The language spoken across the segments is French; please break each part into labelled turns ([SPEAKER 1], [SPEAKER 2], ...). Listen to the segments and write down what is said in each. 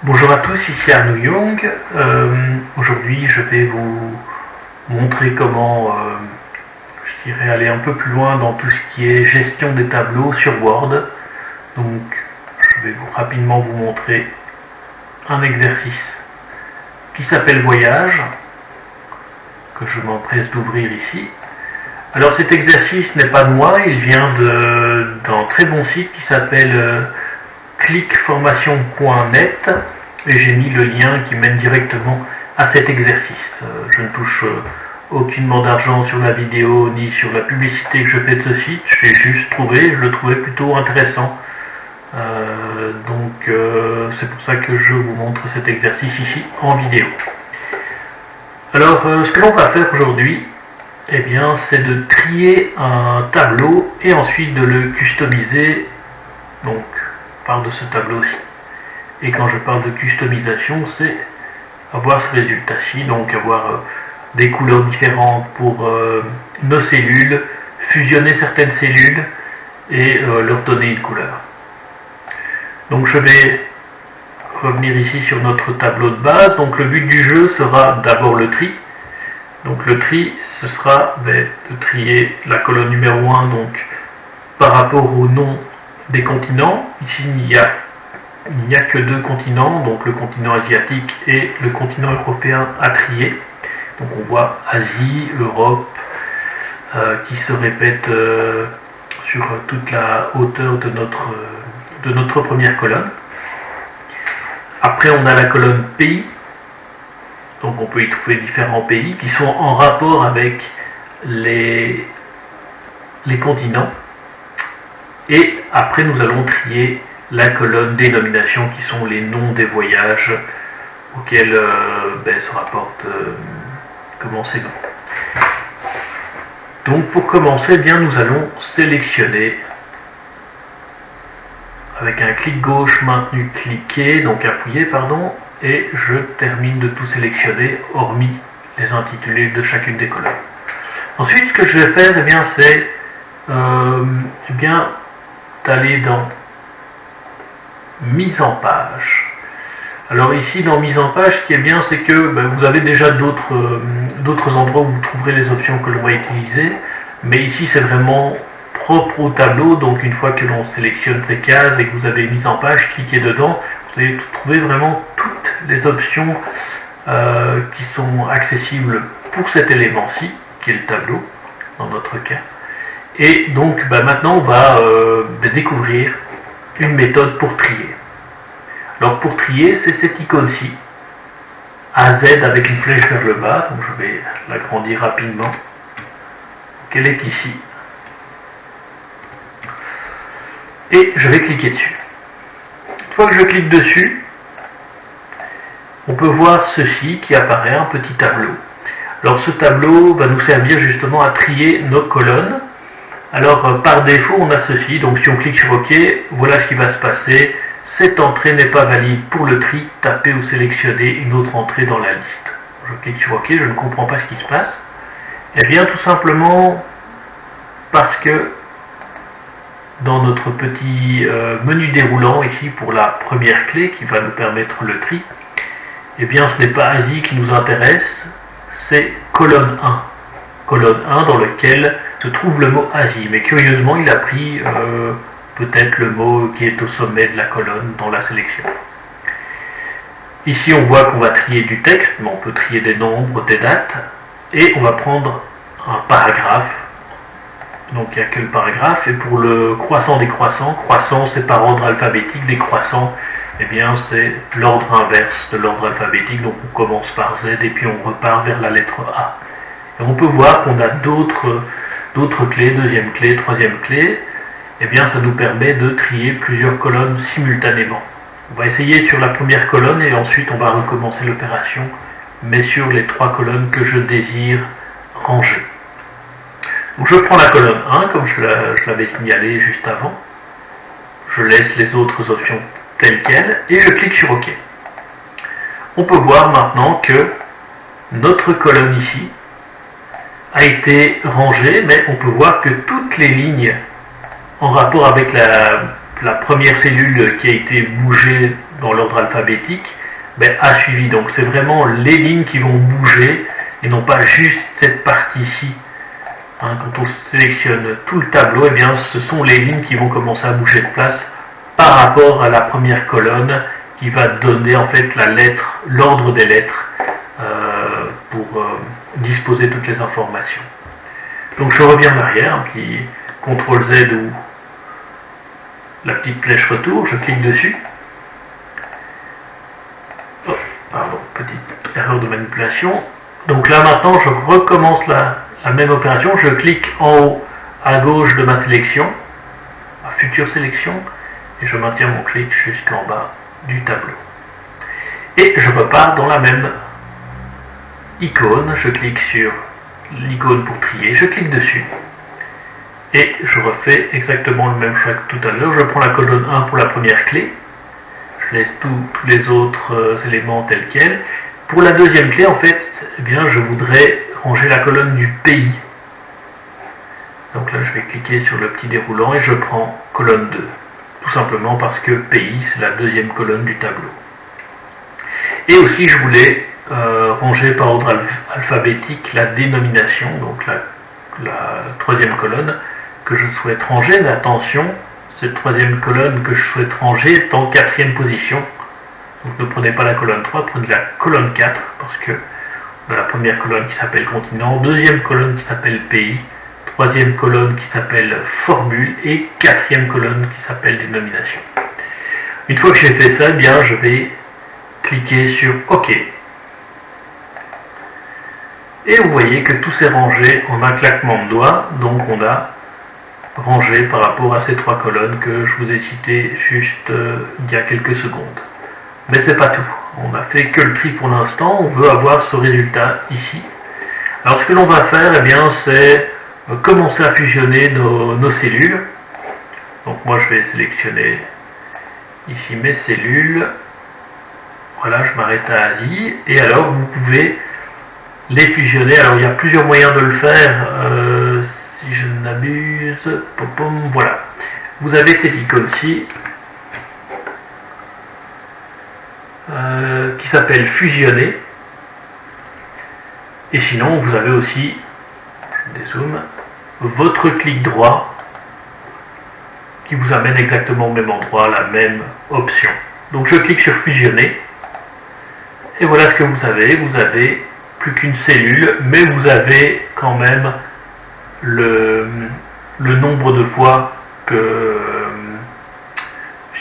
[SPEAKER 1] Bonjour à tous, ici Arnaud Young. Aujourd'hui, je vais vous montrer comment, aller un peu plus loin dans tout ce qui est gestion des tableaux sur Word. Donc, je vais rapidement vous montrer un exercice qui s'appelle Voyage, que je m'empresse d'ouvrir ici. Alors, cet exercice n'est pas de moi, il vient d'un très bon site qui s'appelle clickformation.net et j'ai mis le lien qui mène directement à cet exercice. Je ne touche aucunement d'argent sur la vidéo ni sur la publicité que je fais de ce site, j'ai juste trouvé, je le trouvais plutôt intéressant. C'est pour ça que je vous montre cet exercice ici en vidéo. Alors ce que l'on va faire aujourd'hui, c'est de trier un tableau et ensuite de le customiser. Donc je parle de ce tableau-ci. Et quand je parle de customisation, c'est avoir ce résultat-ci, donc avoir des couleurs différentes pour nos cellules, fusionner certaines cellules et leur donner une couleur. Donc je vais revenir ici sur notre tableau de base. Donc le but du jeu sera d'abord le tri. Donc le tri, ce sera de trier la colonne numéro 1 donc, par rapport au nom des continents. Ici, il n'y a que deux continents, donc le continent asiatique et le continent européen à trier. Donc on voit Asie, Europe, qui se répètent sur toute la hauteur de notre première colonne. Après, on a la colonne pays. Donc on peut y trouver différents pays qui sont en rapport avec les continents. Et après, nous allons trier la colonne dénomination qui sont les noms des voyages auxquels se rapportent ces noms. Donc pour commencer, nous allons sélectionner avec un clic gauche maintenu cliquer, donc appuyer et je termine de tout sélectionner hormis les intitulés de chacune des colonnes. Ensuite, ce que je vais faire, c'est d'aller dans mise en page. Alors ici dans mise en page, ce qui est bien, c'est que vous avez déjà d'autres endroits où vous trouverez les options que l'on va utiliser, mais ici c'est vraiment propre au tableau. Donc une fois que l'on sélectionne ces cases et que vous avez mise en page, cliquez dedans, vous allez trouver vraiment toutes les options qui sont accessibles pour cet élément-ci, qui est le tableau dans notre cas. Et donc maintenant on va découvrir une méthode pour trier. Alors pour trier, c'est cette icône-ci, AZ avec une flèche vers le bas, donc je vais l'agrandir rapidement. Donc elle est ici. Et je vais cliquer dessus. Une fois que je clique dessus, on peut voir ceci qui apparaît, un petit tableau. Alors ce tableau va nous servir justement à trier nos colonnes. Alors par défaut on a ceci, donc si on clique sur OK, voilà ce qui va se passer. Cette entrée n'est pas valide pour le tri, tapez ou sélectionnez une autre entrée dans la liste. Je clique sur OK, je ne comprends pas ce qui se passe. Tout simplement parce que dans notre petit menu déroulant ici pour la première clé qui va nous permettre le tri, ce n'est pas Asie qui nous intéresse, c'est colonne 1. Colonne 1 dans laquelle se trouve le mot Asie, mais curieusement il a pris peut-être le mot qui est au sommet de la colonne dans la sélection. Ici on voit qu'on va trier du texte, mais on peut trier des nombres, des dates, et on va prendre un paragraphe. Donc il n'y a que le paragraphe, et pour le croissant décroissant, croissant c'est par ordre alphabétique, décroissant c'est l'ordre inverse de l'ordre alphabétique, donc on commence par Z et puis on repart vers la lettre A. Et on peut voir qu'on a d'autres clés, deuxième clé, troisième clé, ça nous permet de trier plusieurs colonnes simultanément. On va essayer sur la première colonne et ensuite on va recommencer l'opération, mais sur les trois colonnes que je désire ranger. Donc je prends la colonne 1, comme je l'avais signalé juste avant. Je laisse les autres options telles quelles et je clique sur OK. On peut voir maintenant que notre colonne ici a été rangée, mais on peut voir que toutes les lignes en rapport avec la première cellule qui a été bougée dans l'ordre alphabétique, a suivi. Donc c'est vraiment les lignes qui vont bouger et non pas juste cette partie ici. Quand on sélectionne tout le tableau, ce sont les lignes qui vont commencer à bouger de place par rapport à la première colonne qui va donner en fait l'ordre des lettres pour disposer toutes les informations. Donc je reviens en arrière, un petit CTRL Z ou la petite flèche retour, je clique dessus. Oh, pardon, petite erreur de manipulation. Donc là maintenant je recommence la même opération, je clique en haut à gauche de ma sélection, ma future sélection, et je maintiens mon clic jusqu'en bas du tableau. Et je repars dans la même icône, je clique sur l'icône pour trier, je clique dessus, et je refais exactement le même choix que tout à l'heure. Je prends la colonne 1 pour la première clé, je laisse tous les autres éléments tels quels. Pour la deuxième clé, en fait, je voudrais ranger la colonne du pays. Donc là, je vais cliquer sur le petit déroulant et je prends colonne 2. Tout simplement parce que pays, c'est la deuxième colonne du tableau. Et aussi, je voulais ranger par ordre alphabétique la dénomination, donc la troisième colonne que je souhaite ranger. Mais attention, cette troisième colonne que je souhaite ranger est en quatrième position. Donc ne prenez pas la colonne 3, prenez la colonne 4, parce que on a la première colonne qui s'appelle continent, deuxième colonne qui s'appelle pays, troisième colonne qui s'appelle formule, et quatrième colonne qui s'appelle dénomination. Une fois que j'ai fait ça, je vais cliquer sur OK. Et vous voyez que tout s'est rangé en un claquement de doigts, donc on a rangé par rapport à ces trois colonnes que je vous ai citées juste il y a quelques secondes. Mais c'est pas tout, on n'a fait que le tri pour l'instant, on veut avoir ce résultat ici. Alors ce que l'on va faire, c'est commencer à fusionner nos cellules. Donc moi je vais sélectionner ici mes cellules. Voilà, je m'arrête à Asie. Et alors vous pouvez les fusionner. Alors il y a plusieurs moyens de le faire. Si je ne m'abuse, voilà. Vous avez cette icône-ci. Qui s'appelle fusionner, et sinon vous avez aussi, je dézoome, votre clic droit qui vous amène exactement au même endroit, la même option. Donc je clique sur fusionner et voilà ce que vous avez plus qu'une cellule, mais vous avez quand même le nombre de fois que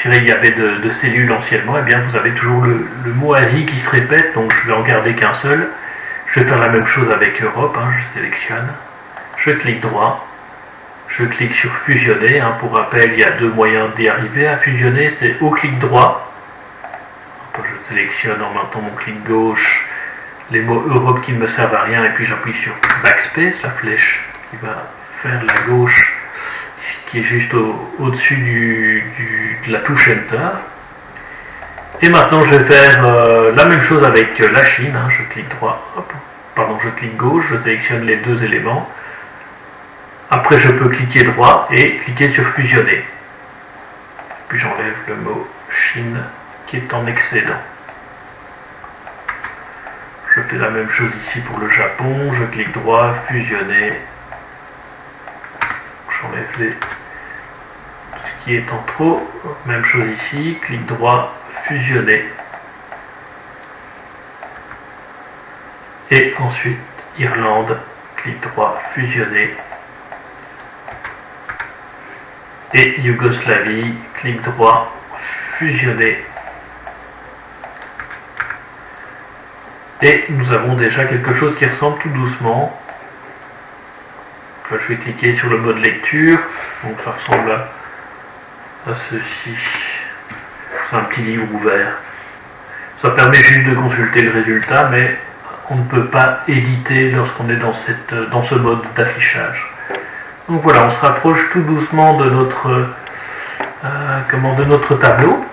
[SPEAKER 1] il y avait de cellules anciennement. Vous avez toujours le mot Asie qui se répète, donc je vais en garder qu'un seul. Je vais faire la même chose avec Europe, je sélectionne, je clique droit, je clique sur fusionner. Pour rappel, il y a deux moyens d'y arriver à fusionner, c'est au clic droit, je sélectionne en maintenant mon clic gauche les mots Europe qui ne me servent à rien, et puis j'appuie sur backspace, la flèche qui va faire la gauche qui est juste au-dessus de la touche Enter. Et maintenant je vais faire la même chose avec la Chine, je clique droit, je clique gauche, je sélectionne les deux éléments. Après je peux cliquer droit et cliquer sur fusionner. Puis j'enlève le mot Chine qui est en excédent. Je fais la même chose ici pour le Japon, je clique droit, fusionner. J'enlève ce qui est en trop, même chose ici, clic droit, fusionner. Et ensuite, Irlande, clic droit, fusionner. Et Yougoslavie, clic droit, fusionner. Et nous avons déjà quelque chose qui ressemble tout doucement. Là, je vais cliquer sur le mode lecture, donc ça ressemble à ceci. C'est un petit livre ouvert. Ça permet juste de consulter le résultat, mais on ne peut pas éditer lorsqu'on est dans ce mode d'affichage. Donc voilà, on se rapproche tout doucement de notre tableau.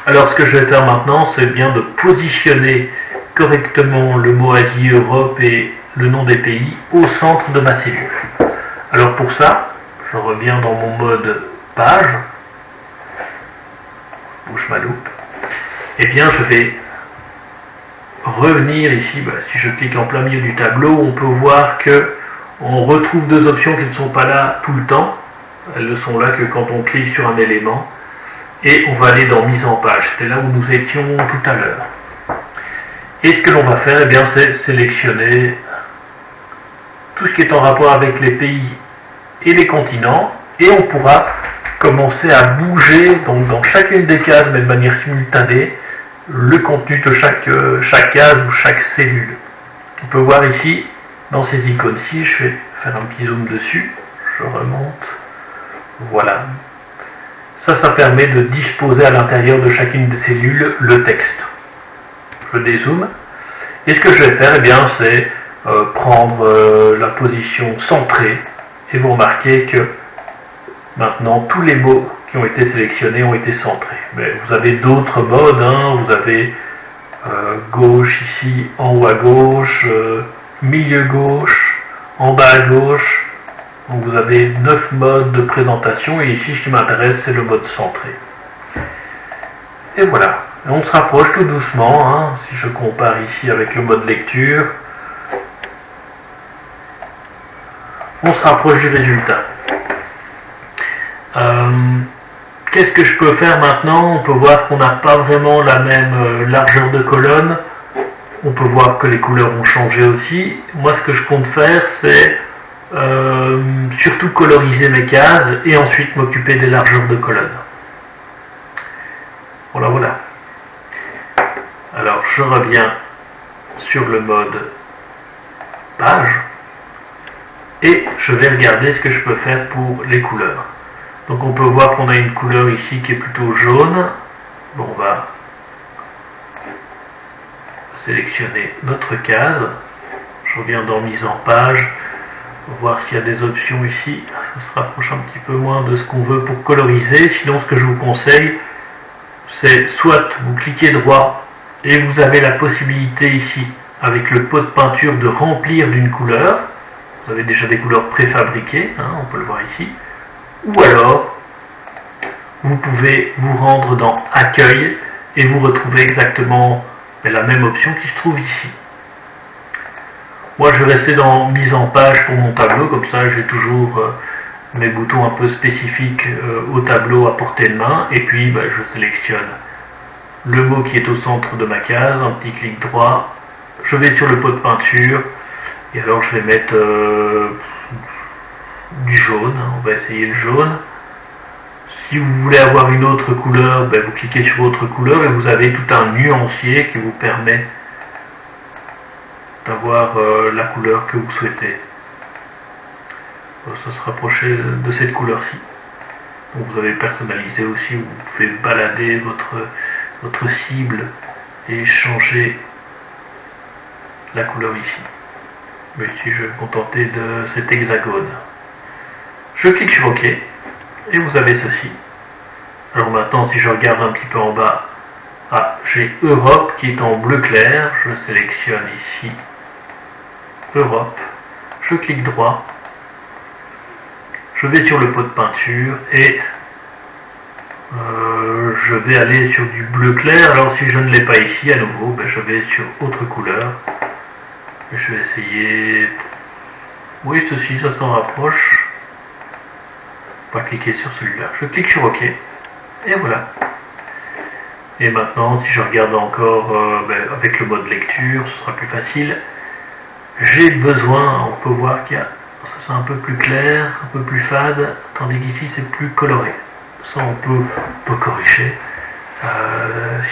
[SPEAKER 1] Alors ce que je vais faire maintenant, c'est bien de positionner correctement le mot Asie, Europe et le nom des pays au centre de ma cellule. Alors pour ça, je reviens dans mon mode page, je bouge ma loupe, eh bien je vais revenir ici. Si je clique en plein milieu du tableau, on peut voir que on retrouve deux options qui ne sont pas là tout le temps. Elles ne sont là que quand on clique sur un élément. Et on va aller dans mise en page. C'était là où nous étions tout à l'heure. Et ce que l'on va faire, eh bien, c'est sélectionner tout ce qui est en rapport avec les pays et les continents. Et on pourra commencer à bouger donc, dans chacune des cases, mais de manière simultanée, le contenu de chaque case ou chaque cellule. On peut voir ici, dans ces icônes-ci, je vais faire un petit zoom dessus. Je remonte. Voilà. Ça permet de disposer à l'intérieur de chacune des cellules le texte. Je dézoome. Et ce que je vais faire, eh bien, c'est prendre la position centrée. Et vous remarquez que maintenant, tous les mots qui ont été sélectionnés ont été centrés. Mais vous avez d'autres modes. Vous avez gauche ici, en haut à gauche, milieu gauche, en bas à gauche. Donc vous avez 9 modes de présentation et ici ce qui m'intéresse c'est le mode centré. Et voilà, et on se rapproche tout doucement, si je compare ici avec le mode lecture, on se rapproche du résultat. Qu'est-ce que je peux faire maintenant? On peut voir qu'on n'a pas vraiment la même largeur de colonne, on peut voir que les couleurs ont changé aussi. Moi ce que je compte faire c'est surtout coloriser mes cases et ensuite m'occuper des largeurs de colonne. Voilà. Alors je reviens sur le mode page et je vais regarder ce que je peux faire pour les couleurs. Donc on peut voir qu'on a une couleur ici qui est plutôt jaune. Bon, on va sélectionner notre case. Je reviens dans mise en page. On va voir s'il y a des options ici. Ça se rapproche un petit peu moins de ce qu'on veut pour coloriser. Sinon, ce que je vous conseille, c'est soit vous cliquez droit et vous avez la possibilité ici, avec le pot de peinture, de remplir d'une couleur. Vous avez déjà des couleurs préfabriquées, on peut le voir ici. Ou alors, vous pouvez vous rendre dans Accueil et vous retrouvez exactement la même option qui se trouve ici. Moi je vais rester dans mise en page pour mon tableau, comme ça j'ai toujours mes boutons un peu spécifiques au tableau à portée de main, et puis je sélectionne le mot qui est au centre de ma case, un petit clic droit, je vais sur le pot de peinture, et alors je vais mettre du jaune, on va essayer le jaune. Si vous voulez avoir une autre couleur, vous cliquez sur autre couleur et vous avez tout un nuancier qui vous permet d'avoir la couleur que vous souhaitez. Ça se rapprocher de cette couleur-ci. Donc vous avez personnalisé aussi, vous pouvez balader votre cible et changer la couleur ici. Mais ici je vais me contenter de cet hexagone. Je clique sur OK et vous avez ceci. Alors maintenant si je regarde un petit peu en bas, j'ai Europe qui est en bleu clair, je sélectionne ici Europe, je clique droit, je vais sur le pot de peinture et je vais aller sur du bleu clair. Alors si je ne l'ai pas ici à nouveau, je vais sur autre couleur et je vais essayer, oui ceci, ça s'en rapproche. On va cliquer sur celui-là, je clique sur OK et voilà. Et maintenant si je regarde encore avec le mode lecture, ce sera plus facile. J'ai besoin, on peut voir qu'il y a, ça c'est un peu plus clair, un peu plus fade, tandis qu'ici c'est plus coloré. Ça on peut corriger.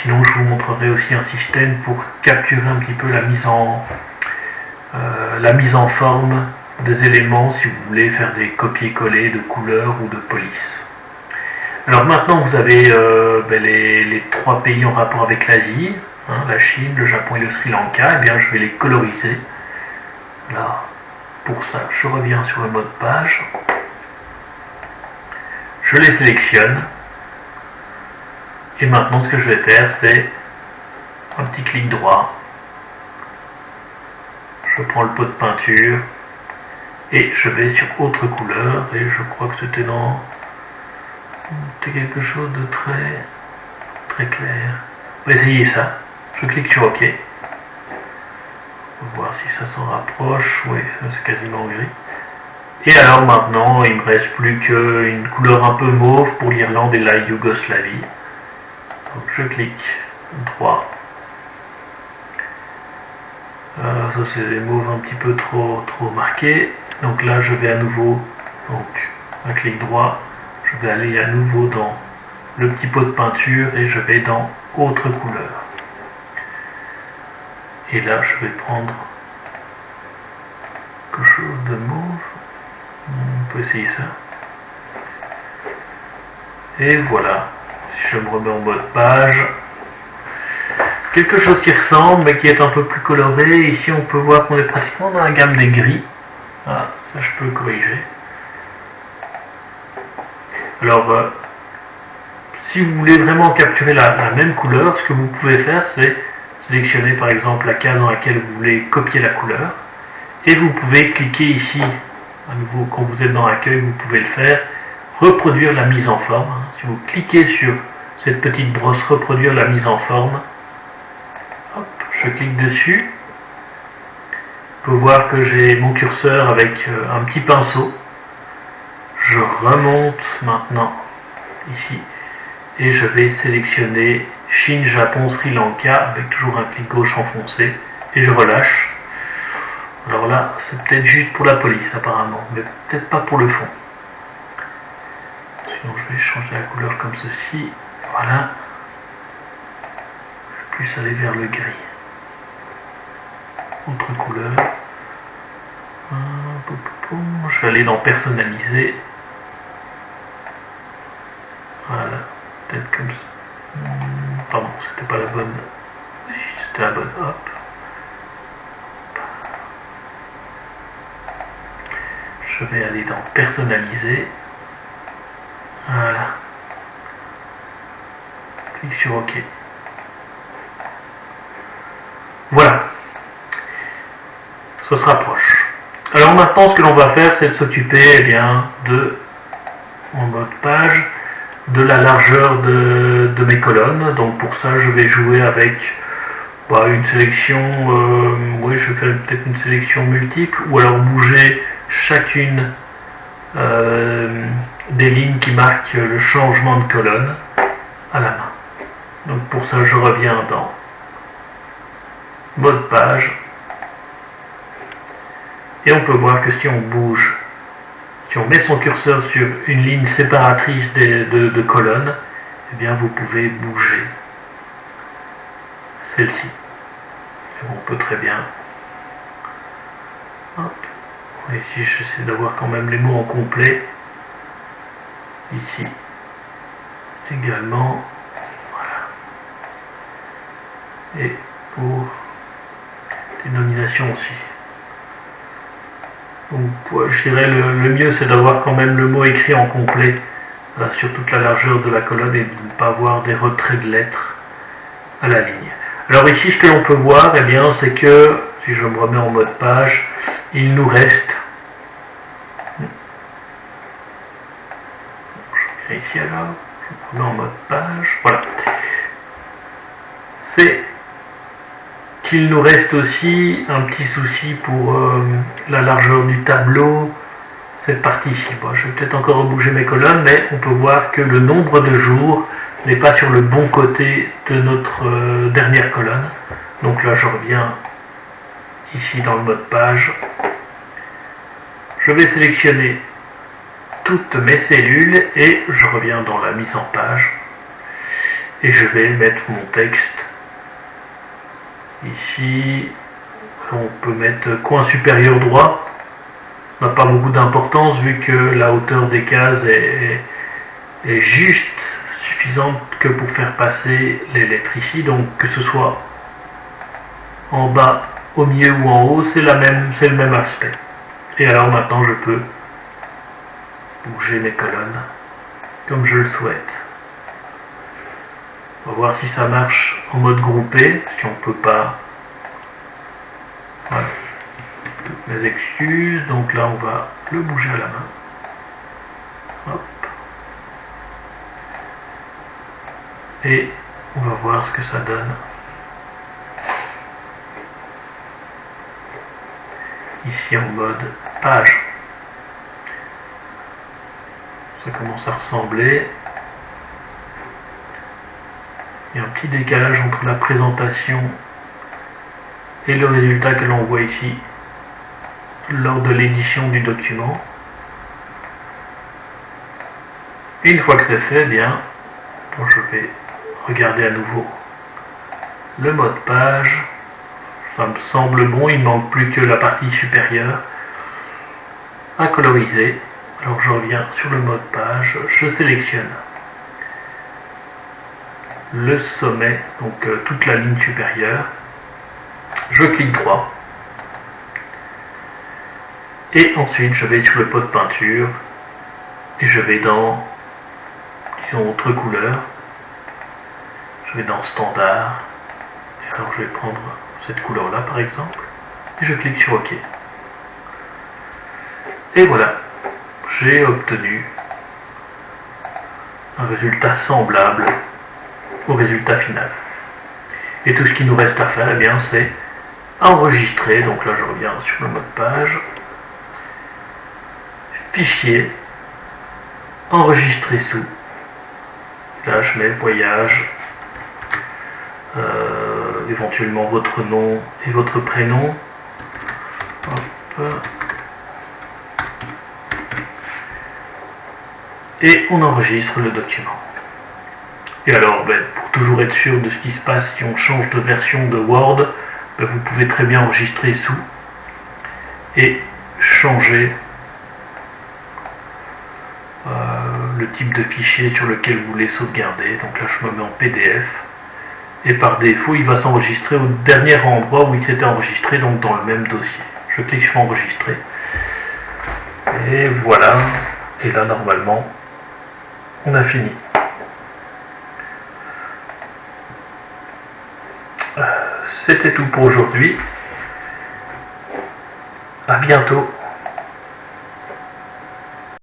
[SPEAKER 1] Sinon je vous montrerai aussi un système pour capturer un petit peu la mise en forme des éléments si vous voulez faire des copier-coller de couleurs ou de police. Alors maintenant vous avez les 3 pays en rapport avec l'Asie, la Chine, le Japon et le Sri Lanka. Et bien je vais les coloriser. Alors, pour ça, je reviens sur le mode page, je les sélectionne, et maintenant ce que je vais faire, c'est un petit clic droit, je prends le pot de peinture, et je vais sur autre couleur, et je crois que c'était quelque chose de très clair. On va essayer ça. Je clique sur OK. On va voir si ça s'en rapproche. Oui, c'est quasiment gris. Et alors maintenant, il me reste plus qu'une couleur un peu mauve pour l'Irlande et la Yougoslavie. Donc je clique droit. Ça c'est des mauves un petit peu trop marqués. Donc là je vais à nouveau, donc un clic droit, je vais aller à nouveau dans le petit pot de peinture et je vais dans autre couleur. Et là je vais prendre quelque chose de mauve. On peut essayer ça. Et voilà. Si je me remets en mode page, quelque chose qui ressemble mais qui est un peu plus coloré. Ici on peut voir qu'on est pratiquement dans la gamme des gris. Ah, ça je peux le corriger. Alors si vous voulez vraiment capturer la même couleur, ce que vous pouvez faire, c'est sélectionner par exemple la case dans laquelle vous voulez copier la couleur. Et vous pouvez cliquer ici, à nouveau quand vous êtes dans l'accueil, vous pouvez le faire, reproduire la mise en forme. Si vous cliquez sur cette petite brosse reproduire la mise en forme, hop, je clique dessus. On peut voir que j'ai mon curseur avec un petit pinceau. Je remonte maintenant ici et je vais sélectionner Chine, Japon, Sri Lanka avec toujours un clic gauche enfoncé et je relâche. Alors là, c'est peut-être juste pour la police apparemment, mais peut-être pas pour le fond. Sinon, je vais changer la couleur comme ceci. Voilà. Je vais plus aller vers le gris. Autre couleur. Je vais aller dans personnaliser. Voilà. Peut-être comme ça. Pardon, c'était pas la bonne. Oui, c'était la bonne. Hop. Je vais aller dans personnaliser. Voilà. Clique sur OK. Voilà. Ça se rapproche. Alors maintenant, ce que l'on va faire, c'est de s'occuper en mode page, de la largeur de mes colonnes. Donc pour ça, je vais jouer avec une sélection. Oui, je vais faire peut-être une sélection multiple, ou alors bouger chacune des lignes qui marquent le changement de colonne à la main. Donc pour ça, je reviens dans mode page. Et on peut voir que si on bouge, si on met son curseur sur une ligne séparatrice de colonnes, eh bien vous pouvez bouger celle-ci. On peut très bien. Hop. Et ici, j'essaie d'avoir quand même les mots en complet. Ici également. Voilà. Et pour dénomination aussi. Donc, je dirais le mieux, c'est d'avoir quand même le mot écrit en complet sur toute la largeur de la colonne et de ne pas avoir des retraits de lettres à la ligne. Alors ici, ce que l'on peut voir, eh bien, c'est que, si je me remets en mode page, il nous reste, je viens ici alors, je me remets en mode page, voilà, c'est qu'il nous reste aussi un petit souci pour la largeur du tableau, cette partie-ci. Bon, je vais peut-être encore rebouger mes colonnes, mais on peut voir que le nombre de jours n'est pas sur le bon côté de notre dernière colonne. Donc là, je reviens ici dans le mode page. Je vais sélectionner toutes mes cellules et je reviens dans la mise en page. Et je vais mettre mon texte. Ici, on peut mettre coin supérieur droit. Ça n'a pas beaucoup d'importance vu que la hauteur des cases est juste suffisante que pour faire passer les lettres ici. Donc que ce soit en bas, au milieu ou en haut, c'est le même aspect. Et alors maintenant, je peux bouger mes colonnes comme je le souhaite. On va voir si ça marche en mode groupé, si on ne peut pas. Voilà. Toutes mes excuses, donc là on va le bouger à la main. Hop. Et On va voir ce que ça donne. Ici en mode page. Ça commence à ressembler. Il y a un petit décalage entre la présentation et le résultat que l'on voit ici lors de l'édition du document. Et une fois que c'est fait, bien, je vais regarder à nouveau le mode page. Ça me semble bon, il ne manque plus que la partie supérieure à coloriser. Alors je reviens sur le mode page, je sélectionne le sommet, donc toute la ligne supérieure. Je clique droit. Et ensuite je vais sur le pot de peinture et je vais dans, disons, autre couleur. Je vais dans standard. Et alors je vais prendre cette couleur là par exemple. Et je clique sur OK. Et voilà. J'ai obtenu un résultat semblable au résultat final. Et tout ce qui nous reste à faire, eh bien, c'est enregistrer. Donc là, je reviens sur le mode page. Fichier. Enregistrer sous. Là, je mets voyage. Éventuellement votre nom et votre prénom. Hop. Et on enregistre le document. Et alors, pour toujours être sûr de ce qui se passe si on change de version de Word, vous pouvez très bien enregistrer sous et changer le type de fichier sur lequel vous voulez sauvegarder. Donc là, je me mets en PDF. Et par défaut, il va s'enregistrer au dernier endroit où il s'était enregistré, donc dans le même dossier. Je clique sur enregistrer. Et voilà. Et là, normalement, on a fini. C'était tout pour aujourd'hui. À bientôt.